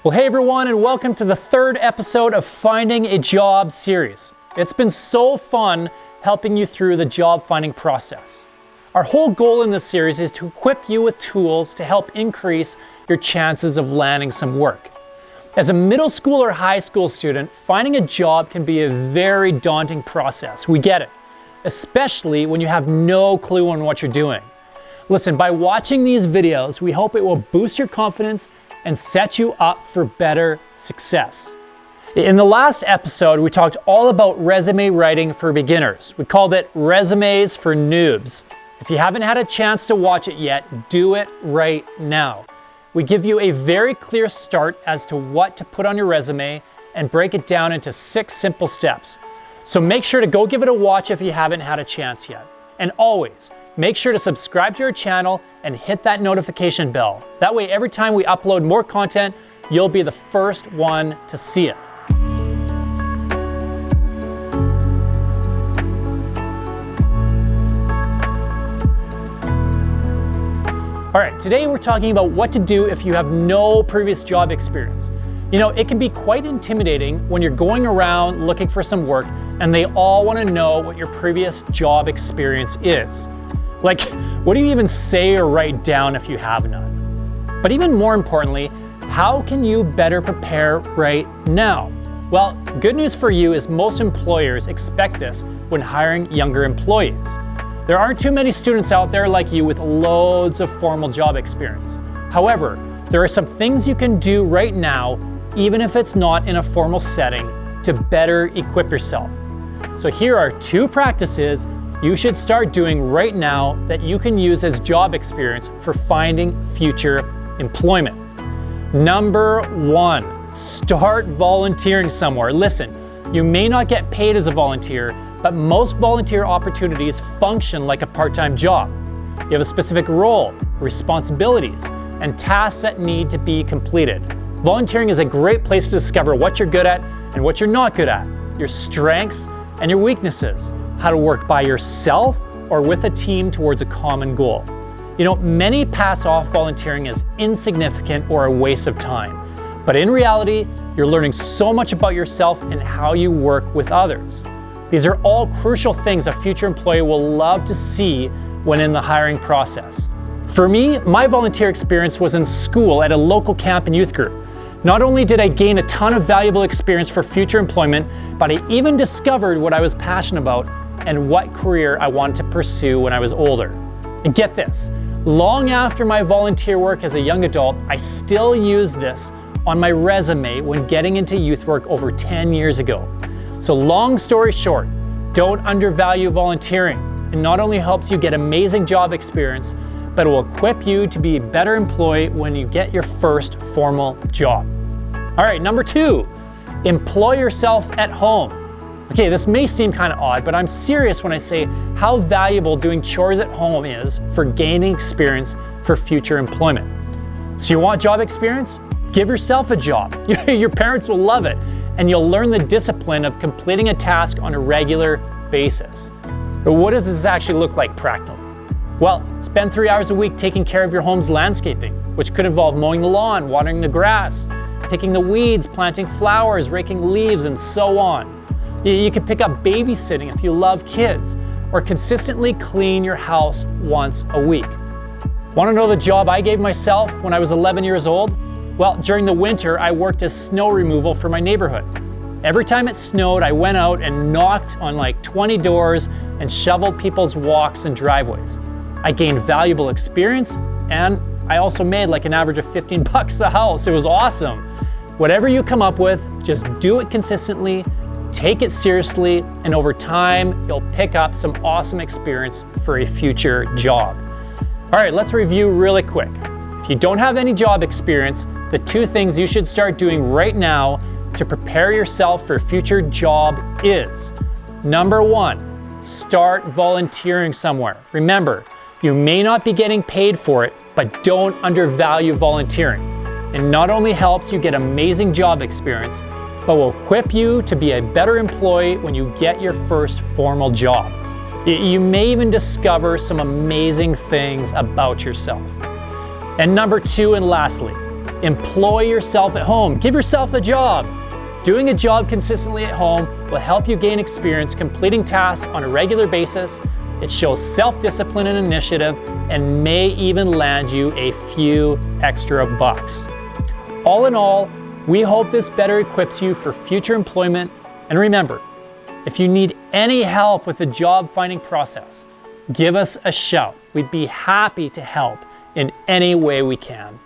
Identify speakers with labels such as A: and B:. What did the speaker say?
A: Well, hey everyone, and welcome to the third episode of Finding a Job series. It's been so fun helping you through the job finding process. Our whole goal in this series is to equip you with tools to help increase your chances of landing some work. As a middle school or high school student, finding a job can be a very daunting process. We get it, especially when you have no clue on what you're doing. Listen, by watching these videos, we hope it will boost your confidence and set you up for better success. In the last episode, we talked all about resume writing for beginners. We called it Resumes for Noobs. If you haven't had a chance to watch it yet, do it right now. We give you a very clear start as to what to put on your resume and break it down into 6 simple steps. So make sure to go give it a watch if you haven't had a chance yet. And always, make sure to subscribe to our channel and hit that notification bell. That way, every time we upload more content, you'll be the first one to see it. All right, today we're talking about what to do if you have no previous job experience. You know, it can be quite intimidating when you're going around looking for some work and they all want to know what your previous job experience is. Like, what do you even say or write down if you have none? But even more importantly, how can you better prepare right now? Well, good news for you is most employers expect this when hiring younger employees. There aren't too many students out there like you with loads of formal job experience. However, there are some things you can do right now, even if it's not in a formal setting, to better equip yourself. So here are 2 practices you should start doing right now that you can use as job experience for finding future employment. Number 1, start volunteering somewhere. Listen, you may not get paid as a volunteer, but most volunteer opportunities function like a part-time job. You have a specific role, responsibilities, and tasks that need to be completed. Volunteering is a great place to discover what you're good at and what you're not good at, your strengths and your weaknesses, how to work by yourself or with a team towards a common goal. You know, many pass off volunteering as insignificant or a waste of time, but in reality, you're learning so much about yourself and how you work with others. These are all crucial things a future employee will love to see when in the hiring process. For me, my volunteer experience was in school at a local camp and youth group. Not only did I gain a ton of valuable experience for future employment, but I even discovered what I was passionate about and what career I wanted to pursue when I was older. And get this, long after my volunteer work as a young adult, I still use this on my resume when getting into youth work over 10 years ago. So long story short, don't undervalue volunteering. It not only helps you get amazing job experience, but it will equip you to be a better employee when you get your first formal job. All right, number 2, employ yourself at home. Okay, this may seem kind of odd, but I'm serious when I say how valuable doing chores at home is for gaining experience for future employment. So you want job experience? Give yourself a job. Your parents will love it, and you'll learn the discipline of completing a task on a regular basis. But what does this actually look like practically? Well, spend 3 hours a week taking care of your home's landscaping, which could involve mowing the lawn, watering the grass, picking the weeds, planting flowers, raking leaves, and so on. You can pick up babysitting if you love kids, or consistently clean your house once a week. Want to know the job I gave myself when I was 11 years old? Well, during the winter, I worked as snow removal for my neighborhood. Every time it snowed, I went out and knocked on like 20 doors and shoveled people's walks and driveways. I gained valuable experience, and I also made like an average of $15 a house. It was awesome. Whatever you come up with, just do it consistently, take it seriously, and over time, you'll pick up some awesome experience for a future job. All right, let's review really quick. If you don't have any job experience, the 2 things you should start doing right now to prepare yourself for a future job is, number 1, start volunteering somewhere. Remember, you may not be getting paid for it, but don't undervalue volunteering. It not only helps you get amazing job experience, but will equip you to be a better employee when you get your first formal job. You may even discover some amazing things about yourself. And number 2, and lastly, Employ yourself at home. Give yourself a job. Doing a job consistently at home will help you gain experience completing tasks on a regular basis. It shows self-discipline and initiative and may even land you a few extra bucks. All in all, we hope this better equips you for future employment. And remember, if you need any help with the job finding process, give us a shout. We'd be happy to help in any way we can.